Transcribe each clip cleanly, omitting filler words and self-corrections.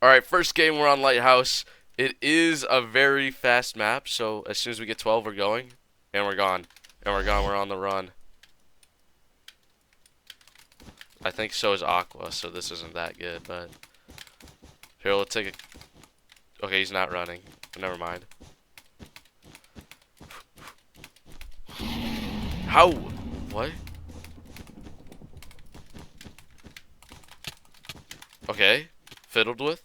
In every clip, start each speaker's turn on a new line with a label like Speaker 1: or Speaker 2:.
Speaker 1: Alright, first game we're on Lighthouse. It is a very fast map, so as soon as we get 12, we're going. And we're gone. And we're gone, we're on the run. I think so is Aqua, so this isn't that good, but... Here, let's take a... Okay, he's not running. Never mind. How? What? Okay. Fiddled with?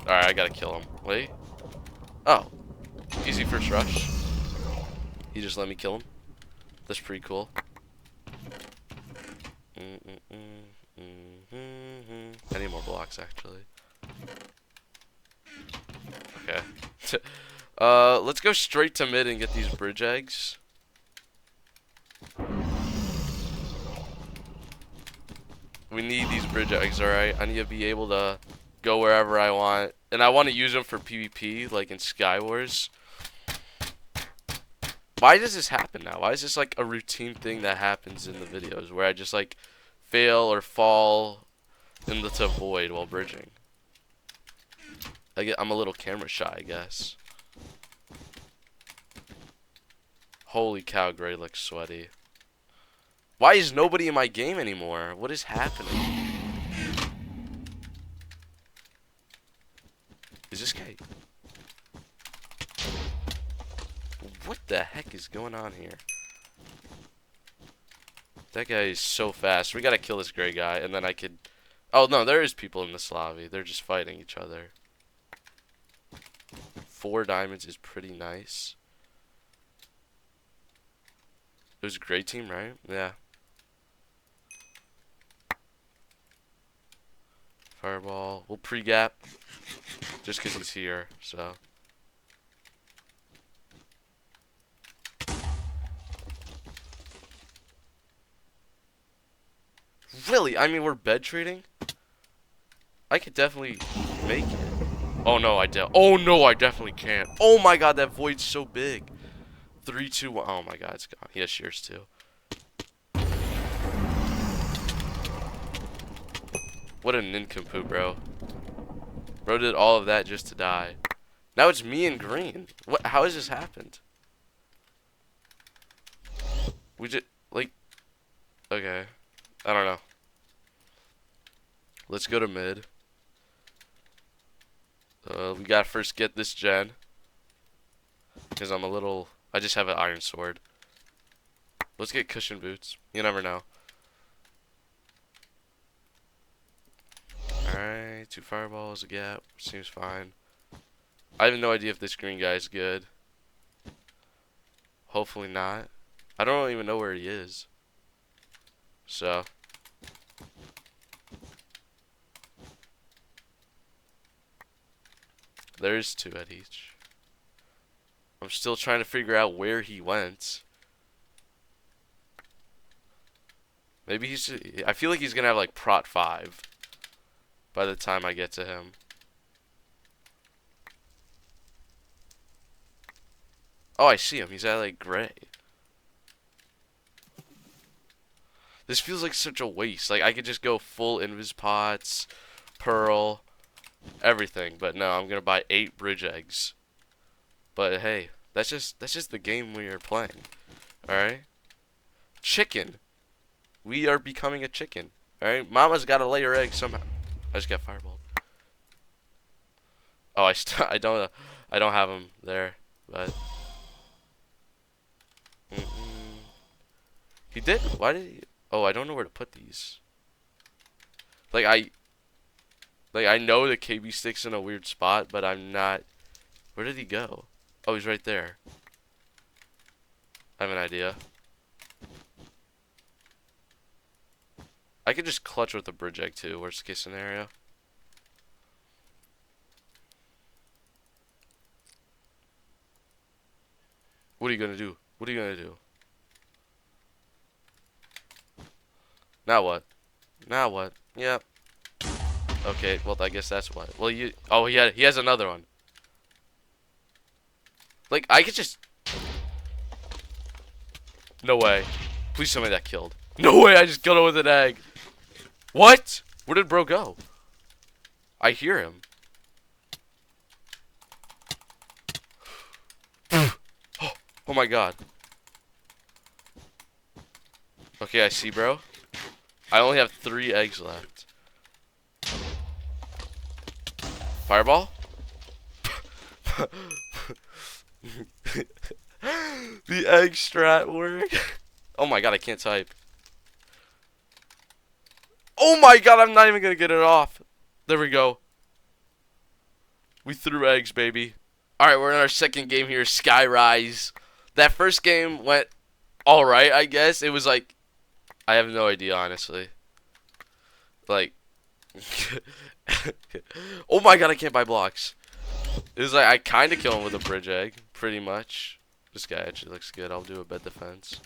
Speaker 1: Alright, I gotta kill him. Wait. Oh. Easy first rush. He just let me kill him. That's pretty cool. I need more blocks, actually. Okay. Let's go straight to mid and get these bridge eggs. We need these bridge eggs, alright? I need to be able to go wherever I want. And I want to use them for PvP, like in Sky Wars. Why does this happen now? Why is this like a routine thing that happens in the videos where I just like fail or fall into the void while bridging? I'm a little camera shy, I guess. Holy cow, Gray looks sweaty. Why is nobody in my game anymore? What is happening? Is this guy? What the heck is going on here? That guy is so fast. We gotta kill this gray guy, and then I could... Oh, no, there is people in this lobby. They're just fighting each other. 4 diamonds is pretty nice. It was a gray team, right? Yeah. Fireball. We'll pre-gap. Just because he's here, so... Really? I mean, we're bed trading? I could definitely make it. Oh no, oh no, I definitely can't. Oh my god, that void's so big. 3, 2, 1. Oh my god, it's gone. He has shears too. What a nincompoop, bro. Bro did all of that just to die. Now it's me and green. What? How has this happened? We just, like... Okay. I don't know. Let's go to mid. We gotta first get this gen. Because I'm a little... I just have an iron sword. Let's get cushion boots. You never know. Alright, 2 fireballs, a gap. Seems fine. I have no idea if this green guy is good. Hopefully not. I don't even know where he is. So... There's 2 at each. I'm still trying to figure out where he went. Maybe he's... I feel like he's gonna have like prot 5 by the time I get to him. Oh, I see him. He's at like gray. This feels like such a waste. Like I could just go full invis pots, pearl, everything. But no, I'm gonna buy 8 bridge eggs. But hey, that's just the game we are playing. Alright? Chicken. We are becoming a chicken. Alright? Mama's gotta lay her eggs somehow. I just got fireballed. Oh, I don't have him there, but he did. Why did he? Oh, I don't know where to put these. Like I know the KB stick's in a weird spot, but I'm not. Where did he go? Oh, he's right there. I have an idea. I could just clutch with a bridge egg too, worst case scenario. What are you gonna do? What are you gonna do? Now what? Now what? Yep. Okay, well I guess that's what. Well you oh he has another one. Like I could just no way. Please tell me that killed. No way, I just killed him with an egg. What? Where did bro go? I hear him. Oh my god. Okay, I see, bro. I only have 3 eggs left. Fireball? The egg strat work. Oh my god, I can't type. Oh my god, I'm not even gonna get it off. There we go. We threw eggs, baby. Alright, we're in our second game here, Skyrise. That first game went alright, I guess. It was like, I have no idea, honestly. Like, oh my god, I can't buy blocks. It was like, I kind of kill him with a bridge egg, pretty much. This guy actually looks good. I'll do a bed defense.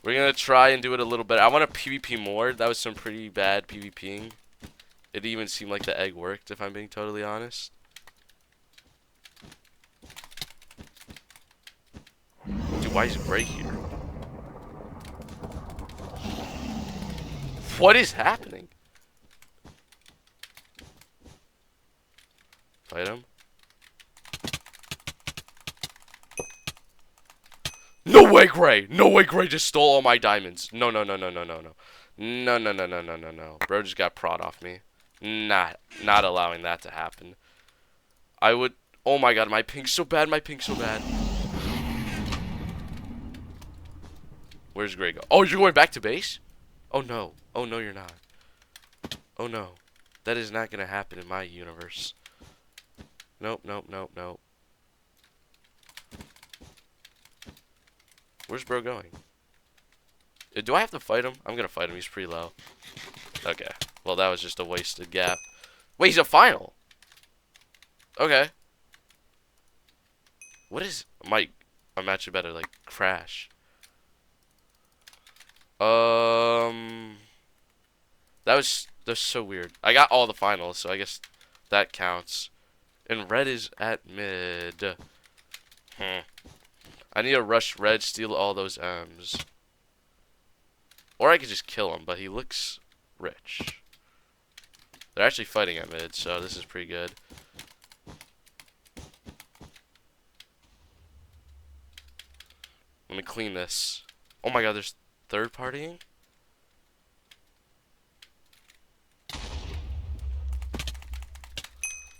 Speaker 1: We're gonna try and do it a little better. I want to PvP more. That was some pretty bad PvPing. It even seemed like the egg worked, if I'm being totally honest. Dude, why is it right here? What is happening? Fight him. No way, Gray! No way, Gray just stole all my diamonds. No, no, no, no, no, no, no. No, no, no, no, no, no, no. Bro just got prod off me. Not allowing that to happen. I would... Oh my god, my ping's so bad, my ping's so bad. Where's Gray go? Oh, you're going back to base? Oh no. Oh no, you're not. Oh no. That is not gonna happen in my universe. Nope, nope, nope, nope. Where's bro going? Do I have to fight him? I'm gonna fight him. He's pretty low. Okay. Well, that was just a wasted gap. Wait, he's a final. Okay. What is... I'm actually better, like, crash. That's so weird. I got all the finals, so I guess that counts. And red is at mid. I need to rush red, steal all those M's. Or I could just kill him, but he looks rich. They're actually fighting at mid, so this is pretty good. Let me clean this. Oh my god, there's third partying?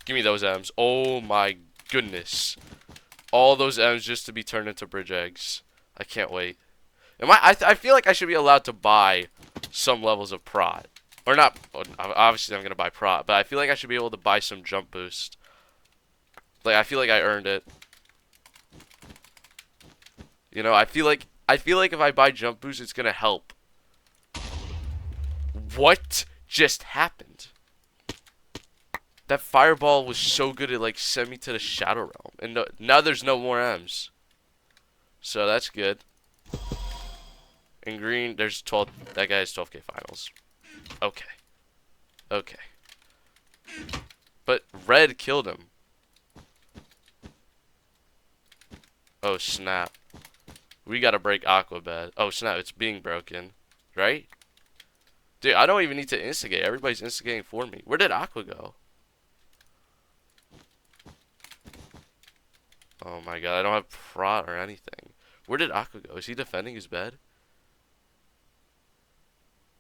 Speaker 1: Give me those M's. Oh my goodness. All those M's just to be turned into bridge eggs. I can't wait. I feel like I should be allowed to buy some levels of prot. Or not, obviously I'm going to buy prot, but I feel like I should be able to buy some jump boost. Like, I feel like I earned it. You know, I feel like if I buy jump boost, it's going to help. What just happened? That fireball was so good it like sent me to the Shadow Realm. And now there's no more M's. So that's good. In green, there's 12. That guy has 12k finals. Okay. Okay. But red killed him. Oh, snap. We gotta break Aqua Bed. Oh, snap. It's being broken. Right? Dude, I don't even need to instigate. Everybody's instigating for me. Where did Aqua go? Oh my god, I don't have prot or anything. Where did Aqua go? Is he defending his bed?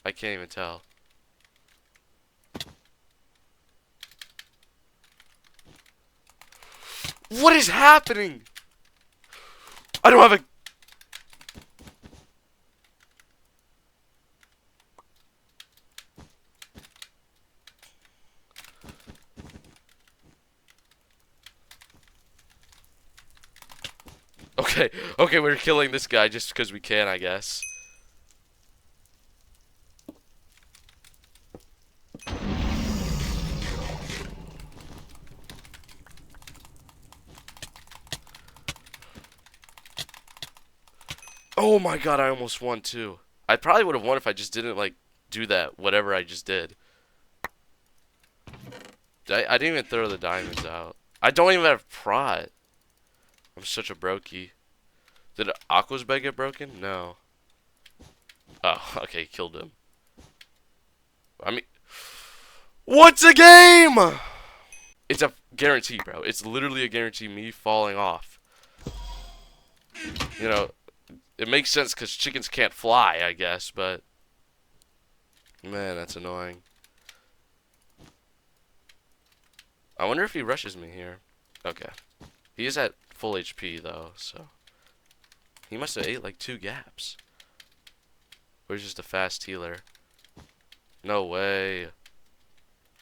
Speaker 1: I can't even tell. What is happening? I don't have a... Okay, okay, we're killing this guy just because we can, I guess. Oh my god, I almost won too. I probably would have won if I just didn't, like, do that, whatever I just did. I didn't even throw the diamonds out. I don't even have prot. I'm such a brokey. Did Aqua's bed get broken? No. Oh, okay, killed him. I mean, what's a game? It's a guarantee, bro. It's literally a guarantee me falling off. You know, it makes sense because chickens can't fly, I guess, but man, that's annoying. I wonder if he rushes me here. Okay. He is at full HP, though, so he must have ate like 2 gaps. Or he's just a fast healer. No way.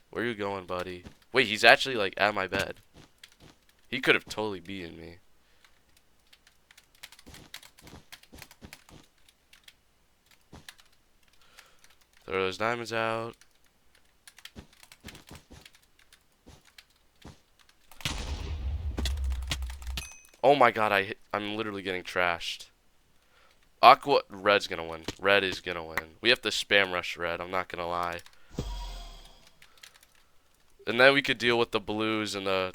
Speaker 1: Where you going, buddy? Wait, he's actually like at my bed. He could have totally beaten me. Throw those diamonds out. Oh my god, I'm literally getting trashed. Aqua, red's gonna win. Red is gonna win. We have to spam rush red, I'm not gonna lie. And then we could deal with the blues and the...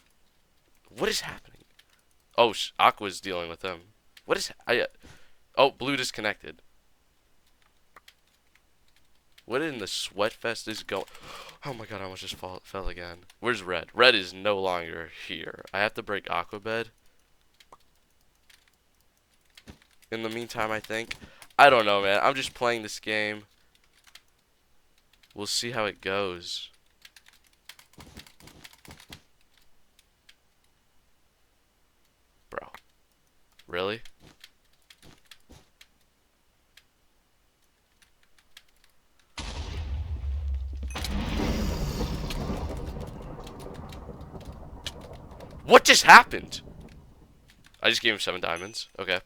Speaker 1: What is happening? Oh, Aqua's dealing with them. What is... Oh, blue disconnected. What in the sweat fest is going... Oh my god, I almost just fell again. Where's red? Red is no longer here. I have to break Aqua bed. In the meantime, I think. I don't know, man. I'm just playing this game. We'll see how it goes. Bro. Really? What just happened? I just gave him 7 diamonds. Okay.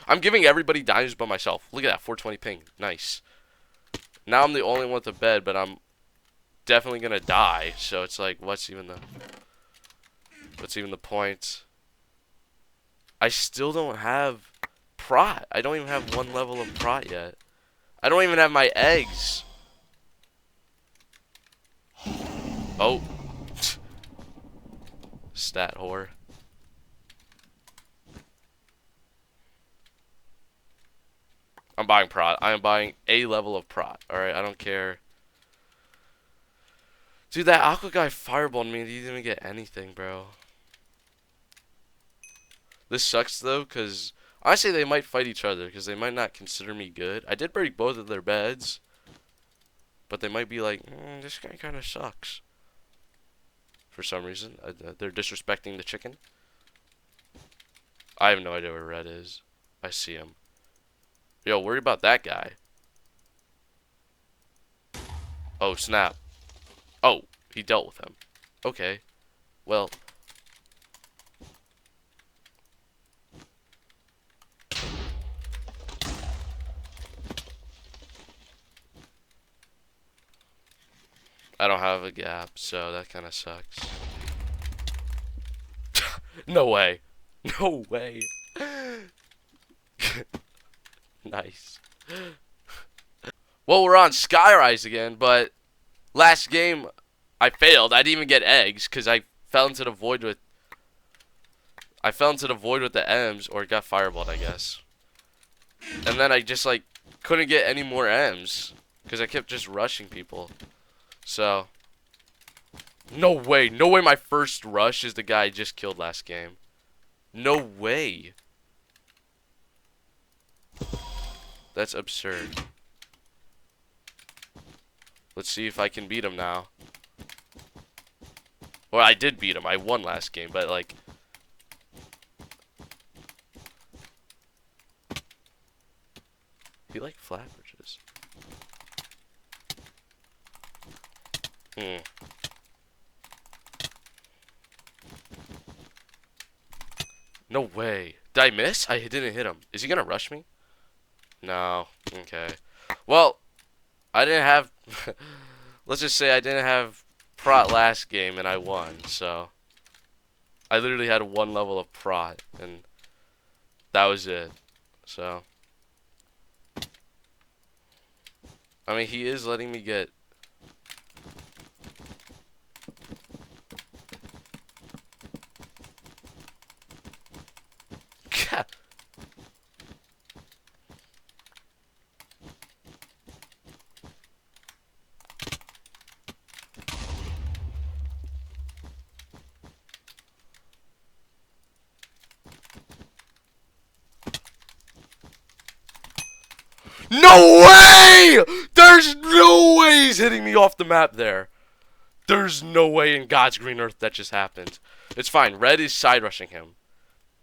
Speaker 1: I'm giving everybody diamonds but myself. Look at that. 420 ping. Nice. Now I'm the only one with a bed, but I'm definitely gonna die. So it's like, what's even the point? I still don't have prot. I don't even have 1 level of prot yet. I don't even have my eggs. Oh. Stat whore. I'm buying prot. I am buying a level of prot. Alright, I don't care. Dude, that Aqua guy fireballed me and he didn't even get anything, bro. This sucks, though, because I say they might fight each other, because they might not consider me good. I did break both of their beds, but they might be like, this guy kind of sucks. For some reason. They're disrespecting the chicken. I have no idea where red is. I see him. Yo, worry about that guy. Oh, snap. Oh, he dealt with him. Okay. Well. I don't have a gap, so that kind of sucks. No way. No way. Nice. Well, we're on Skyrise again, but last game I failed. I didn't even get eggs because I fell into the void with the M's, or got fireballed, I guess. And then I just like couldn't get any more M's because I kept just rushing people. So no way my first rush is the guy I just killed last game. No way. That's absurd. Let's see if I can beat him now. Well, I did beat him. I won last game, but like... He like flat bridges. No way. Did I miss? I didn't hit him. Is he gonna rush me? No. Okay. Well, I didn't have... Let's just say I didn't have prot last game and I won, so... I literally had 1 level of prot, and that was it. So... I mean, he is letting me get... No way! There's no way he's hitting me off the map there. There's no way in God's green earth that just happened. It's fine. Red is side rushing him.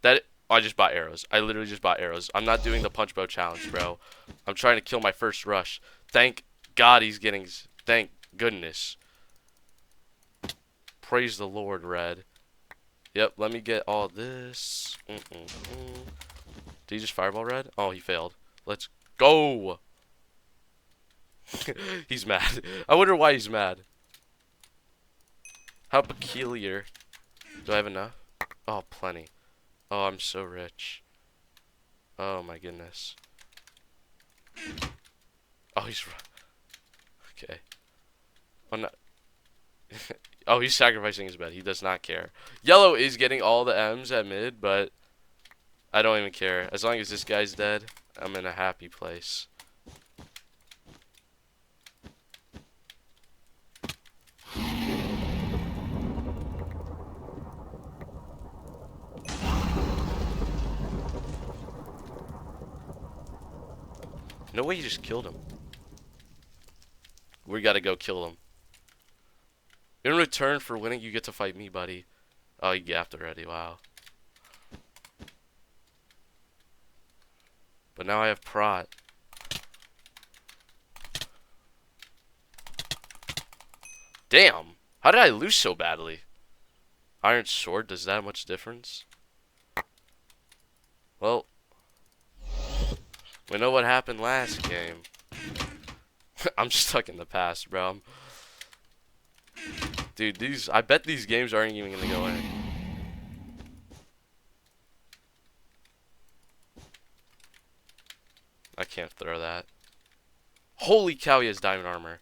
Speaker 1: I just bought arrows. I literally just bought arrows. I'm not doing the punch bow challenge, bro. I'm trying to kill my first rush. Thank God he's getting... Thank goodness. Praise the Lord, Red. Yep, let me get all this. Did he just fireball Red? Oh, he failed. Let's go. He's mad. I wonder why he's mad. How peculiar. Do I have enough? Oh, plenty. Oh, I'm so rich. Oh, my goodness. Oh, he's... Okay. Oh, no. Oh, he's sacrificing his bed. He does not care. Yellow is getting all the M's at mid, but I don't even care. As long as this guy's dead, I'm in a happy place. No way you just killed him. We gotta go kill him. In return for winning, you get to fight me, buddy. Oh, you gapped already. Wow. But now I have prot. Damn. How did I lose so badly? Iron sword, does that much difference? Well, we know what happened last game. I'm stuck in the past, bro. Dude, I bet these games aren't even gonna go in. I can't throw that. Holy cow, he has diamond armor.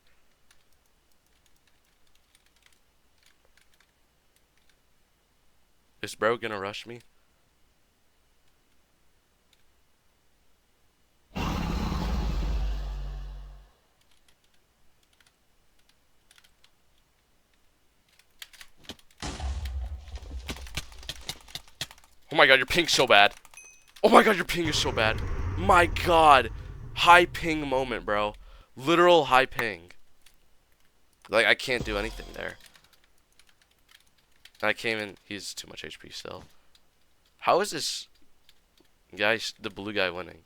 Speaker 1: Is bro gonna rush me? Oh my god, your ping's so bad. Oh my god, your ping is so bad. My god. High ping moment, bro. Literal high ping. Like, I can't do anything there. I came in. He's too much HP still. How is this guy, the blue guy, winning?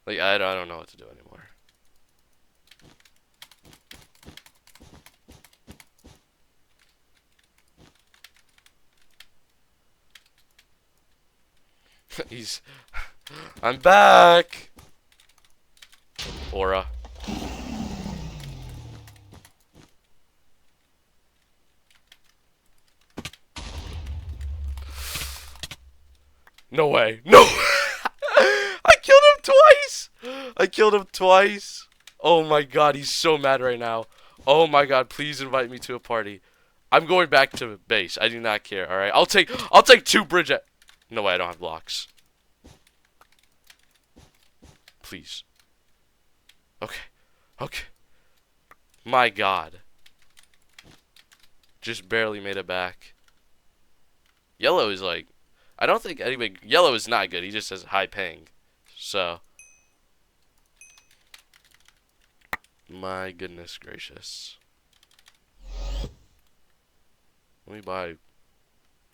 Speaker 1: Like, I don't know what to do anymore. I'm back! Aura. No way. No! I killed him twice! I killed him twice! Oh my god, he's so mad right now. Oh my god, please invite me to a party. I'm going back to base. I do not care, alright? I'll take 2 bridge. No way, I don't have blocks. Please. Okay. Okay. My god. Just barely made it back. Yellow is like... I don't think anybody... Yellow is not good. He just has high ping. So... My goodness gracious. Let me buy...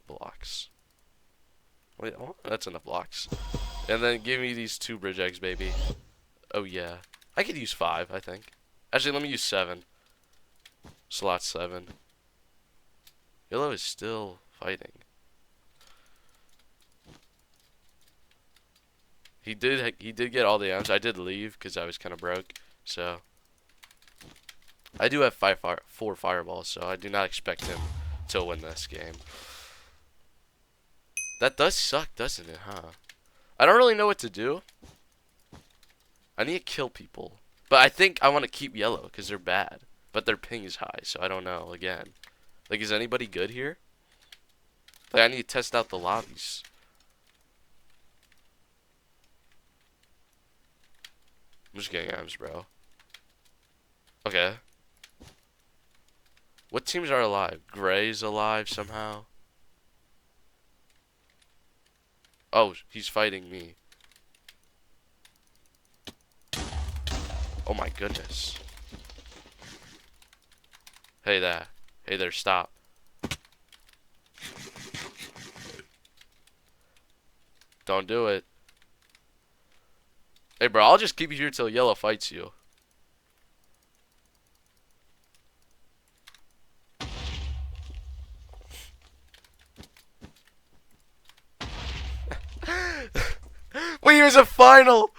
Speaker 1: blocks. Wait, oh, that's enough blocks. And then give me these 2 bridge eggs, baby. Oh, yeah. I could use 5, I think. Actually, let me use 7. Slot 7. Yellow is still fighting. He did get all the M's. I did leave because I was kind of broke. So I do have 4 fireballs, so I do not expect him to win this game. That does suck, doesn't it, huh? I don't really know what to do. I need to kill people. But I think I want to keep yellow because they're bad. But their ping is high, so I don't know, again. Like, is anybody good here? Like, I need to test out the lobbies. I'm just getting M's, bro. Okay. What teams are alive? Gray's alive somehow. Oh, he's fighting me. Oh my goodness. Hey there. Hey there, stop. Don't do it. Hey bro, I'll just keep you here till yellow fights you. Wait, he was a final!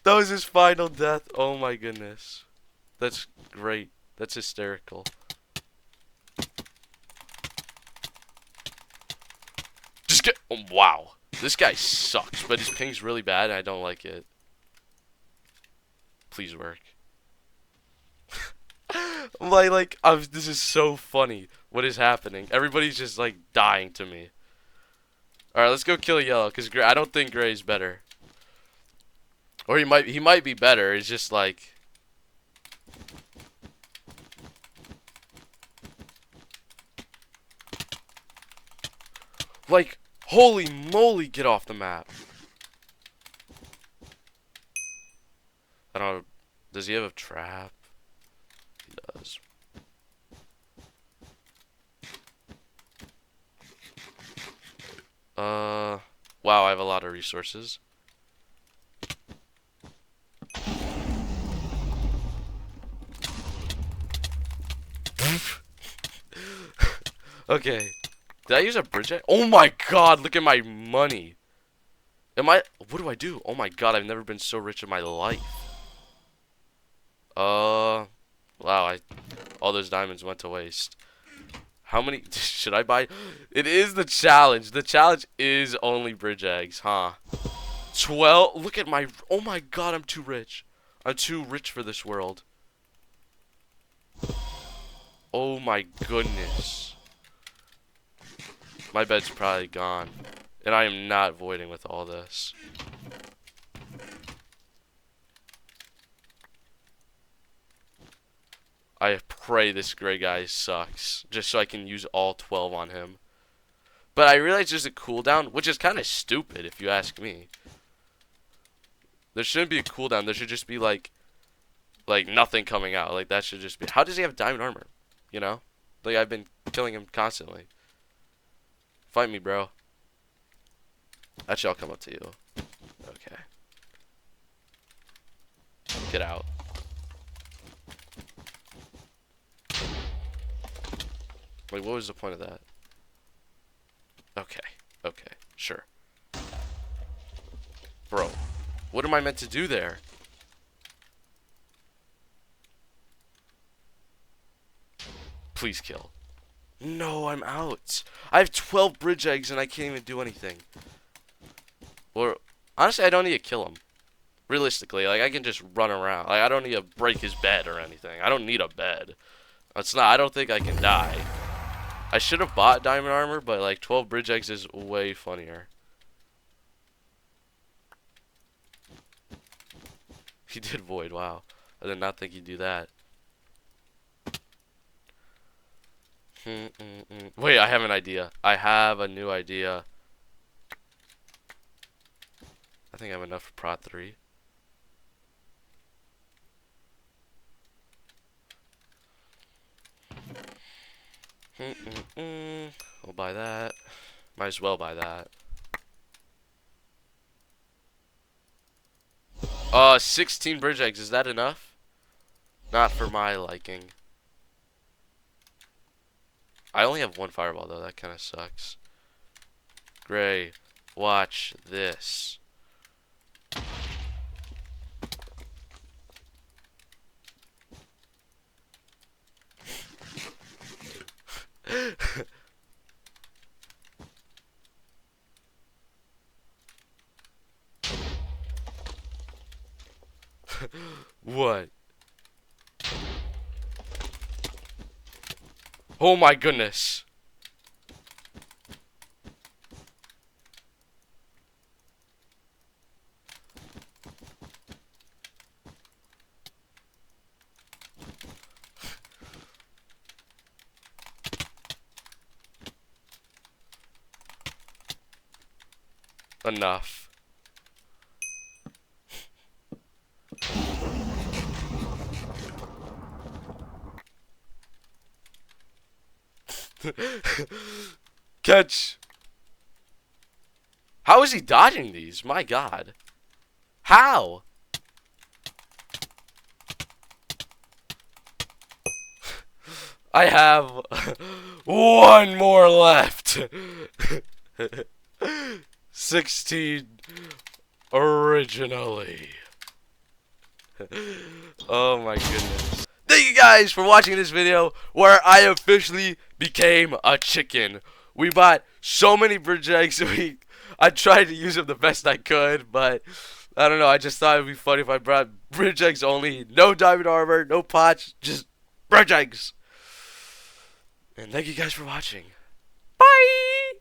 Speaker 1: That was his final death. Oh my goodness. That's great. That's hysterical. Just get. Oh, wow. This guy sucks, but his ping's really bad and I don't like it. Please work. This is so funny. What is happening? Everybody's just like dying to me. Alright, let's go kill yellow, because I don't think gray's better. Or he might be better. It's just like. Like, holy moly, get off the map. I don't know. Does he have a trap? He does. Wow, I have a lot of resources. Okay. Did I use a bridge? Oh my god, look at my money. What do I do? Oh my god, I've never been so rich in my life. Wow, all those diamonds went to waste. How many should I buy? It is the challenge. The challenge is only bridge eggs, huh? 12. Look at my. Oh my god, I'm too rich. I'm too rich for this world. Oh my goodness. My bed's probably gone. And I am not voiding with all this. I pray this gray guy sucks. Just so I can use all 12 on him. But I realize there's a cooldown, which is kind of stupid if you ask me. There shouldn't be a cooldown. There should just be like nothing coming out. Like that should just be. How does he have diamond armor? You know? Like I've been killing him constantly. Fight me, bro. Actually, I'll come up to you. Okay. Get out. Like, what was the point of that? Okay. Okay. Sure. Bro. What am I meant to do there? Please kill. No, I'm out. I have 12 bridge eggs and I can't even do anything. Or, honestly, I don't need to kill him. Realistically, like, I can just run around. Like, I don't need to break his bed or anything. I don't need a bed. I don't think I can die. I should have bought diamond armor, but, like, 12 bridge eggs is way funnier. He did void, wow. I did not think he'd do that. Wait, I have an idea. I have a new idea. I think I have enough for prot 3. We'll buy that. Might as well buy that. 16 bridge eggs. Is that enough? Not for my liking. I only have one fireball though. That kind of sucks. Gray, watch this. What? Oh my goodness. Enough. Catch. How is he dodging these? My God. How? I have one more left. 16 originally. Oh my goodness. Thank you guys for watching this video where I officially became a chicken. We bought so many bridge eggs. I tried to use them the best I could, but I don't know. I just thought it would be funny if I brought bridge eggs only. No diamond armor, no pots, just bridge eggs. And thank you guys for watching.